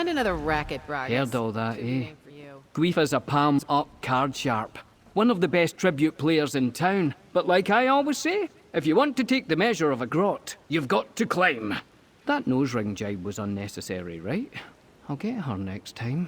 Find another racket, Bragas. Heard all that, Too eh? game for you. Guifa's a palms up card sharp. One of the best tribute players in town. But like I always say, if you want to take the measure of a grot, you've got to climb. That nose ring jibe was unnecessary, right? I'll get her next time.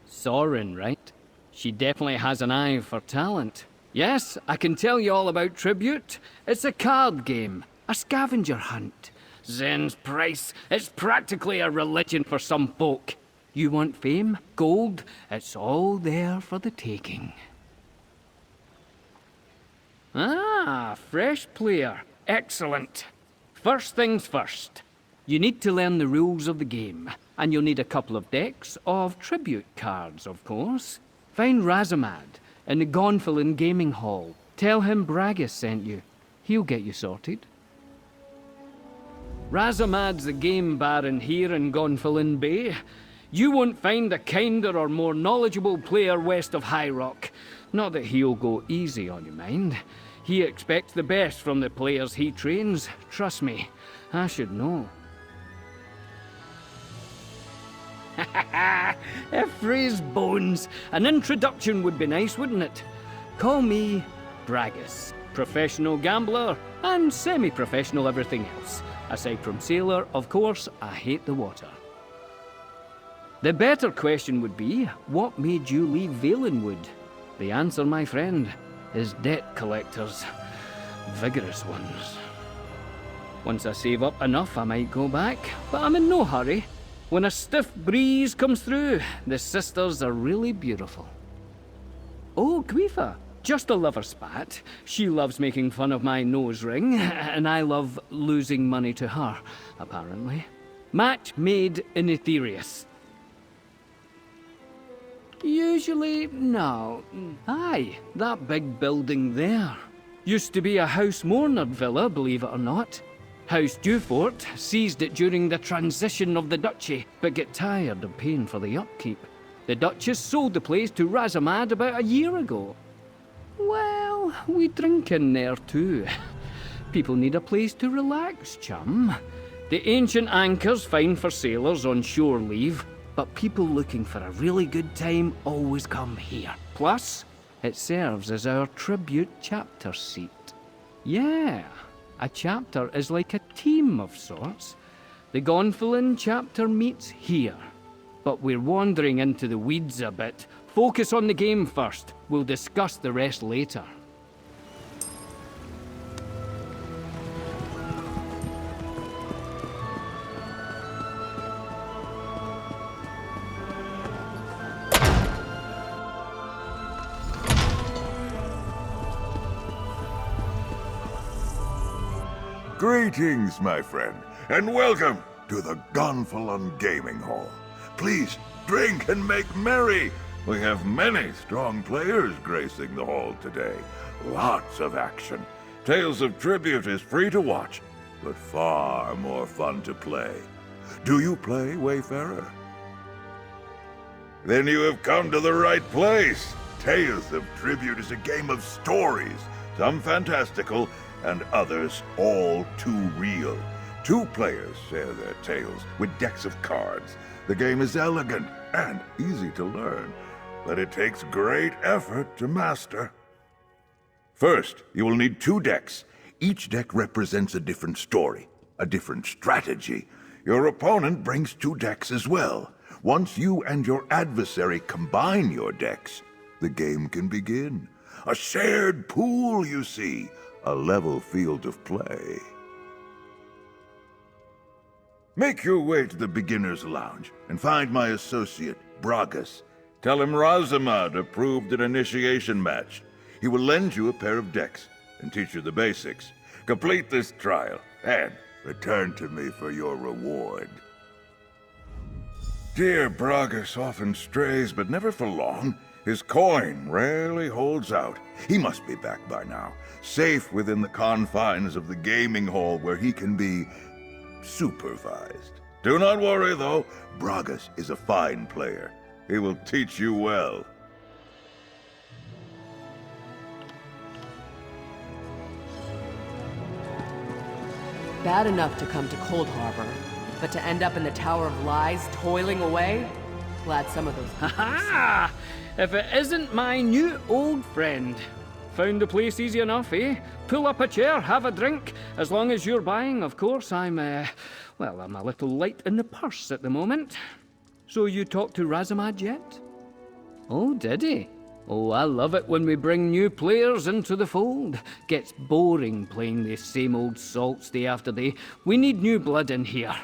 Soren, right? She definitely has an eye for talent. Yes, I can tell you all about Tribute. It's a card game, a scavenger hunt. Zen's price, it's practically a religion for some folk. You want fame, gold, it's all there for the taking. Ah, fresh player. Excellent. First things first. You need to learn the rules of the game, and you'll need a couple of decks of tribute cards, of course. Find Razamad in the Gonfalon Gaming Hall. Tell him Bragas sent you. He'll get you sorted. Razamad's the game baron here in Gonfalon Bay. You won't find a kinder or more knowledgeable player west of High Rock. Not that he'll go easy on you, mind. He expects the best from the players he trains. Trust me, I should know. Freeze bones. An introduction would be nice, wouldn't it? Call me Bragas. Professional gambler and semi-professional everything else. Aside from sailor, of course, I hate the water. The better question would be, what made you leave Valenwood? The answer, my friend, is debt collectors. Vigorous ones. Once I save up enough, I might go back, but I'm in no hurry. When a stiff breeze comes through, the sisters are really beautiful. Oh, Guifa, just a lover spat. She loves making fun of my nose ring, and I love losing money to her, apparently. Match made in Aetherius. Usually, no. Aye, that big building there. Used to be a House Mornard villa, believe it or not. House Dufort seized it during the transition of the duchy, but get tired of paying for the upkeep. The Duchess sold the place to Razamad about a year ago. Well, we drink in there too. People need a place to relax, chum. The ancient anchor's fine for sailors on shore leave, but people looking for a really good time always come here. Plus, it serves as our tribute chapter seat. Yeah, a chapter is like a team of sorts. The Gonfalon chapter meets here. But we're wandering into the weeds a bit. Focus on the game first. We'll discuss the rest later. Greetings, my friend, and welcome to the Gonfalon Gaming Hall. Please, drink and make merry. We have many strong players gracing the hall today. Lots of action. Tales of Tribute is free to watch, but far more fun to play. Do you play, Wayfarer? Then you have come to the right place. Tales of Tribute is a game of stories, some fantastical, and others all too real. Two players share their tales with decks of cards. The game is elegant and easy to learn, but it takes great effort to master. First, you will need two decks. Each deck represents a different story, a different strategy. Your opponent brings two decks as well. Once you and your adversary combine your decks, the game can begin. A shared pool, you see. A level field of play. Make your way to the beginner's lounge and find my associate, Bragas. Tell him Razamad approved an initiation match. He will lend you a pair of decks and teach you the basics. Complete this trial and return to me for your reward. Dear Bragas often strays, but never for long. His coin rarely holds out. He must be back by now, safe within the confines of the gaming hall where he can be supervised. Do not worry, though. Bragas is a fine player. He will teach you well. Bad enough to come to Cold Harbor, But to end up in the Tower of Lies, toiling away? Glad some of those... Ha! If it isn't my new old friend. Found the place easy enough, eh? Pull up a chair, have a drink. As long as you're buying, of course. I'm a little light in the purse at the moment. So you talked to Razamad yet? Oh, did he? Oh, I love it when we bring new players into the fold. Gets boring playing the same old salts day after day. We need new blood in here.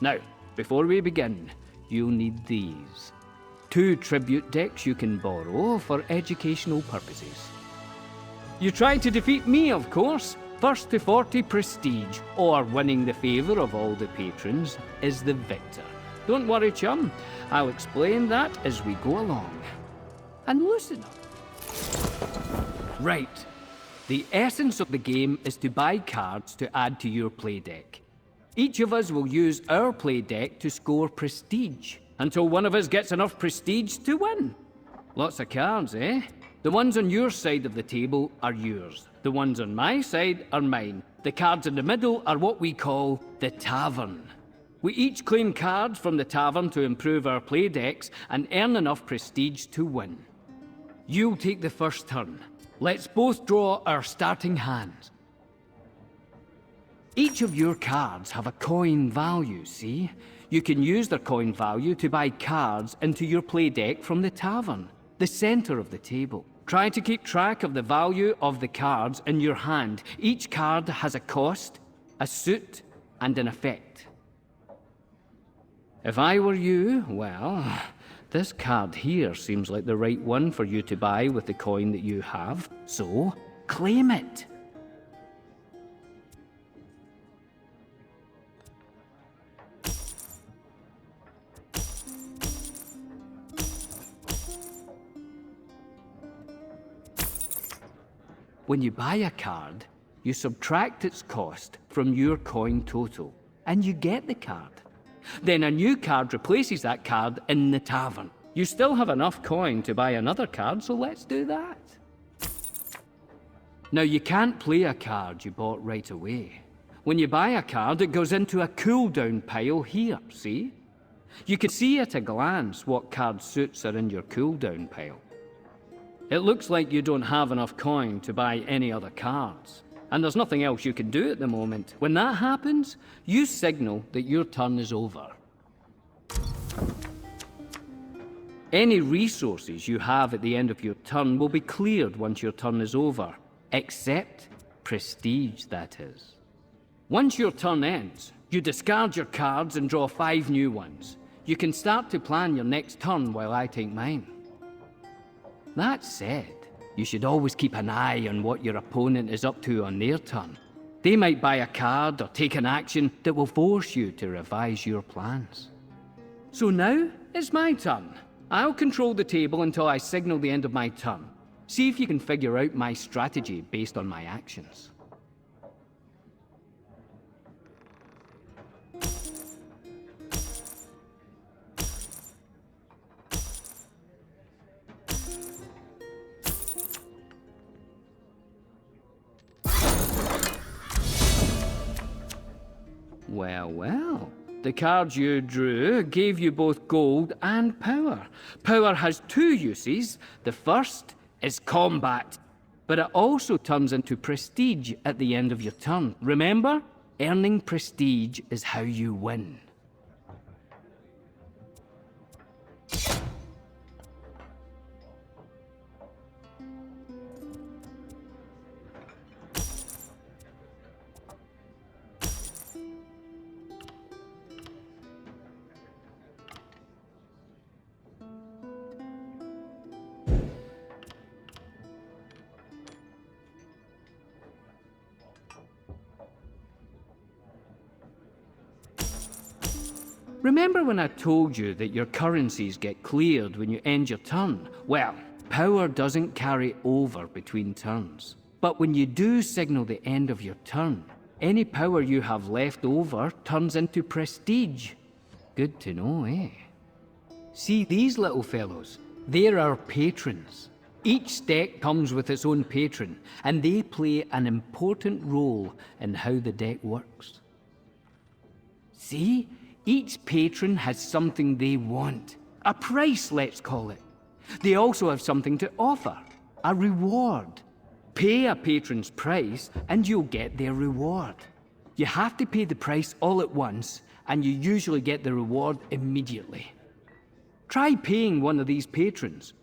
Now, before we begin, you'll need these. 2 tribute decks you can borrow for educational purposes. You try to defeat me, of course. First to 40 prestige, or winning the favour of all the patrons, is the victor. Don't worry, chum. I'll explain that as we go along. And listen up. Right. The essence of the game is to buy cards to add to your play deck. Each of us will use our play deck to score prestige, until one of us gets enough prestige to win. Lots of cards, eh? The ones on your side of the table are yours. The ones on my side are mine. The cards in the middle are what we call the tavern. We each claim cards from the tavern to improve our play decks and earn enough prestige to win. You'll take the first turn. Let's both draw our starting hands. Each of your cards have a coin value, see? You can use their coin value to buy cards into your play deck from the tavern, the center of the table. Try to keep track of the value of the cards in your hand. Each card has a cost, a suit, and an effect. If I were you, well, this card here seems like the right one for you to buy with the coin that you have, so claim it. When you buy a card, you subtract its cost from your coin total, and you get the card. Then a new card replaces that card in the tavern. You still have enough coin to buy another card, so let's do that. Now, you can't play a card you bought right away. When you buy a card, it goes into a cooldown pile here, see? You can see at a glance what card suits are in your cooldown pile. It looks like you don't have enough coin to buy any other cards, and there's nothing else you can do at the moment. When that happens, you signal that your turn is over. Any resources you have at the end of your turn will be cleared once your turn is over, except prestige, that is. Once your turn ends, you discard your cards and draw 5 new ones. You can start to plan your next turn while I take mine. That said, you should always keep an eye on what your opponent is up to on their turn. They might buy a card or take an action that will force you to revise your plans. So now, it's my turn. I'll control the table until I signal the end of my turn. See if you can figure out my strategy based on my actions. Well. The cards you drew gave you both gold and power. Power has 2 uses. The first is combat, but it also turns into prestige at the end of your turn. Remember, earning prestige is how you win. Remember when I told you that your currencies get cleared when you end your turn? Well, power doesn't carry over between turns. But when you do signal the end of your turn, any power you have left over turns into prestige. Good to know, eh? See these little fellows? They're our patrons. Each deck comes with its own patron, and they play an important role in how the deck works. See? Each patron has something they want. A price, let's call it. They also have something to offer. A reward. Pay a patron's price and you'll get their reward. You have to pay the price all at once, and you usually get the reward immediately. Try paying one of these patrons.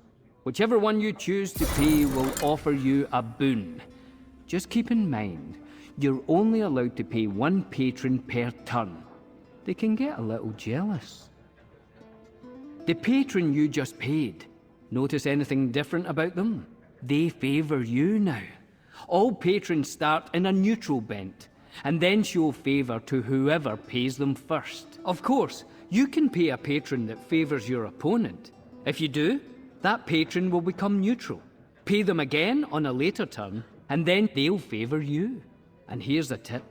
Whichever one you choose to pay will offer you a boon. Just keep in mind, you're only allowed to pay one patron per turn. They can get a little jealous. The patron you just paid, notice anything different about them? They favor you now. All patrons start in a neutral bent, and then show favor to whoever pays them first. Of course, you can pay a patron that favors your opponent. If you do, that patron will become neutral. Pay them again on a later turn, and then they'll favor you. And here's a tip.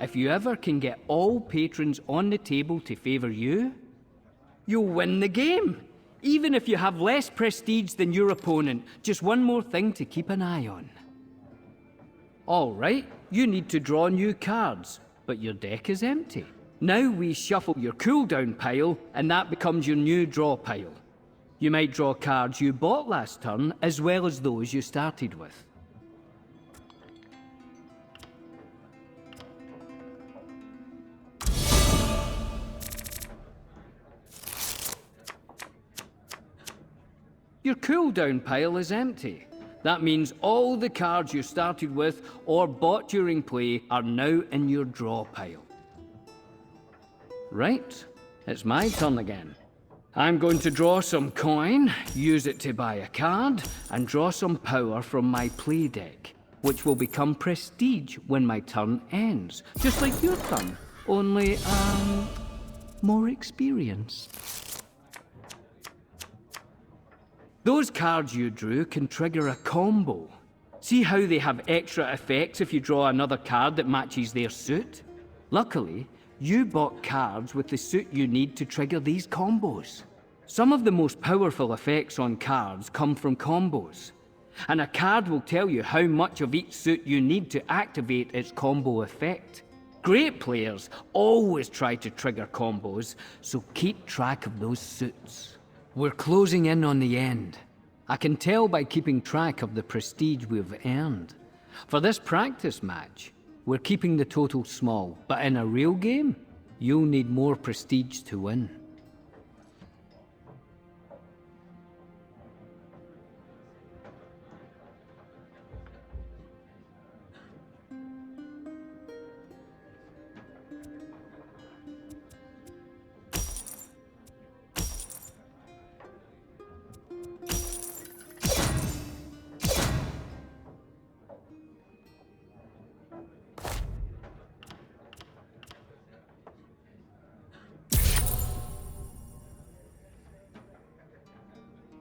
If you ever can get all patrons on the table to favor you, you'll win the game. Even if you have less prestige than your opponent, just one more thing to keep an eye on. All right, you need to draw new cards, but your deck is empty. Now we shuffle your cooldown pile, and that becomes your new draw pile. You might draw cards you bought last turn, as well as those you started with. Your cooldown pile is empty. That means all the cards you started with or bought during play are now in your draw pile. Right, it's my turn again. I'm going to draw some coin, use it to buy a card, and draw some power from my play deck, which will become prestige when my turn ends. Just like your turn, only, more experienced. Those cards you drew can trigger a combo. See how they have extra effects if you draw another card that matches their suit? Luckily, you bought cards with the suit you need to trigger these combos. Some of the most powerful effects on cards come from combos, and a card will tell you how much of each suit you need to activate its combo effect. Great players always try to trigger combos, so keep track of those suits. We're closing in on the end. I can tell by keeping track of the prestige we've earned. For this practice match, we're keeping the total small, but in a real game, you'll need more prestige to win.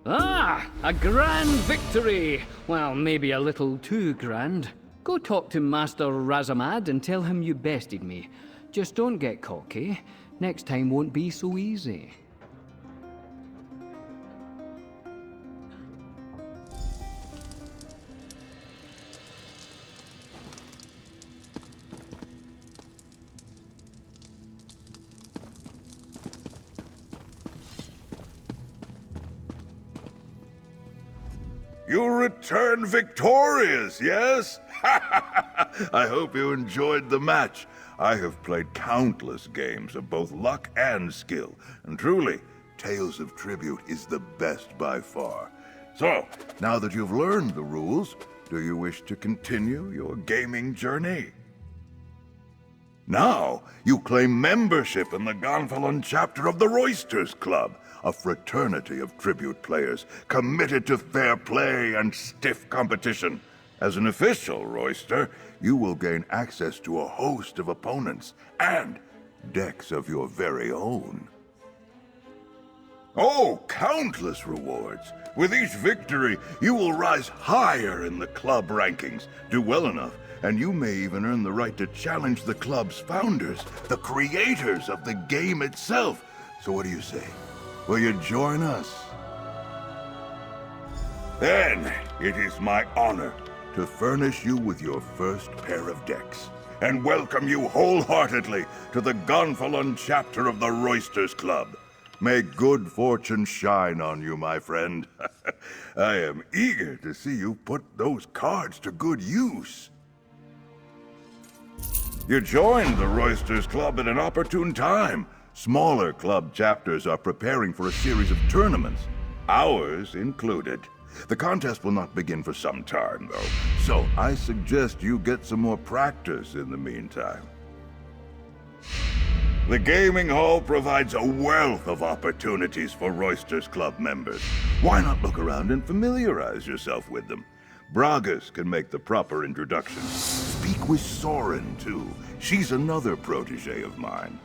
Ah, a grand victory! Well, maybe a little too grand. Go talk to Master Razamad and tell him you bested me. Just don't get cocky. Next time won't be so easy. You return victorious, yes? I hope you enjoyed the match. I have played countless games of both luck and skill, and truly, Tales of Tribute is the best by far. So, now that you've learned the rules, do you wish to continue your gaming journey? Now, you claim membership in the Gonfalon chapter of the Roysters Club, a fraternity of tribute players committed to fair play and stiff competition. As an official Royster, you will gain access to a host of opponents and decks of your very own. Oh, countless rewards! With each victory, you will rise higher in the club rankings, do well enough, and you may even earn the right to challenge the club's founders, the creators of the game itself. So what do you say? Will you join us? Then, it is my honor to furnish you with your first pair of decks. and welcome you wholeheartedly to the Gonfalon chapter of the Roysters Club. May good fortune shine on you, my friend. I am eager to see you put those cards to good use. You joined the Roysters Club at an opportune time. Smaller club chapters are preparing for a series of tournaments, ours included. The contest will not begin for some time, though, so I suggest you get some more practice in the meantime. The gaming hall provides a wealth of opportunities for Roysters Club members. Why not look around and familiarize yourself with them? Bragas can make the proper introduction. Speak with Soren, too. She's another protege of mine.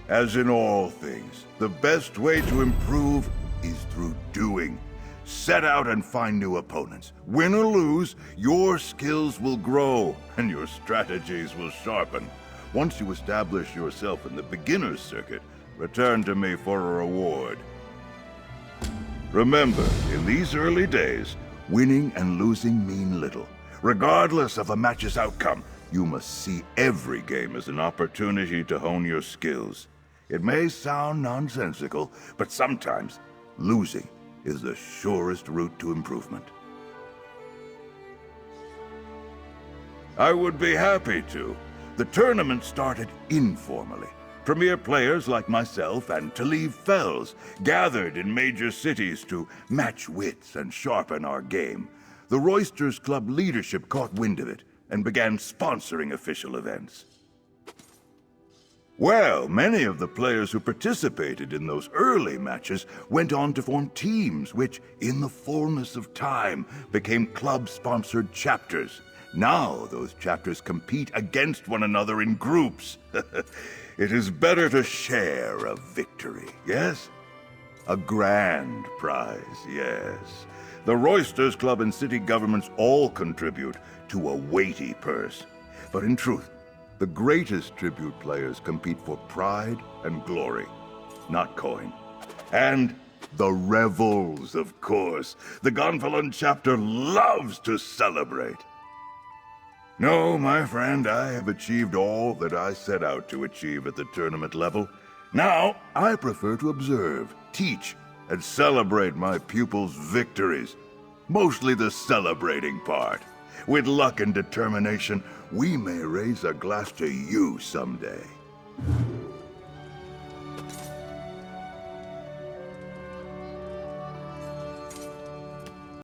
As in all things, the best way to improve is through doing. Set out and find new opponents. Win or lose, your skills will grow and your strategies will sharpen. Once you establish yourself in the beginner's circuit, return to me for a reward. Remember, in these early days, winning and losing mean little. Regardless of a match's outcome, you must see every game as an opportunity to hone your skills. It may sound nonsensical, but sometimes losing is the surest route to improvement. I would be happy to. The tournament started informally. Premier players like myself and Taliv Fells gathered in major cities to match wits and sharpen our game. The Roysters Club leadership caught wind of it and began sponsoring official events. Well, many of the players who participated in those early matches went on to form teams, which, in the fullness of time, became club-sponsored chapters. Now those chapters compete against one another in groups. It is better to share a victory, yes? A grand prize, yes. The Roysters Club and city governments all contribute to a weighty purse. But in truth, the greatest tribute players compete for pride and glory, not coin. And the revels, of course. The Gonfalon chapter loves to celebrate. No, my friend, I have achieved all that I set out to achieve at the tournament level. Now, I prefer to observe, teach, and celebrate my pupils' victories. Mostly the celebrating part. With luck and determination, we may raise a glass to you someday.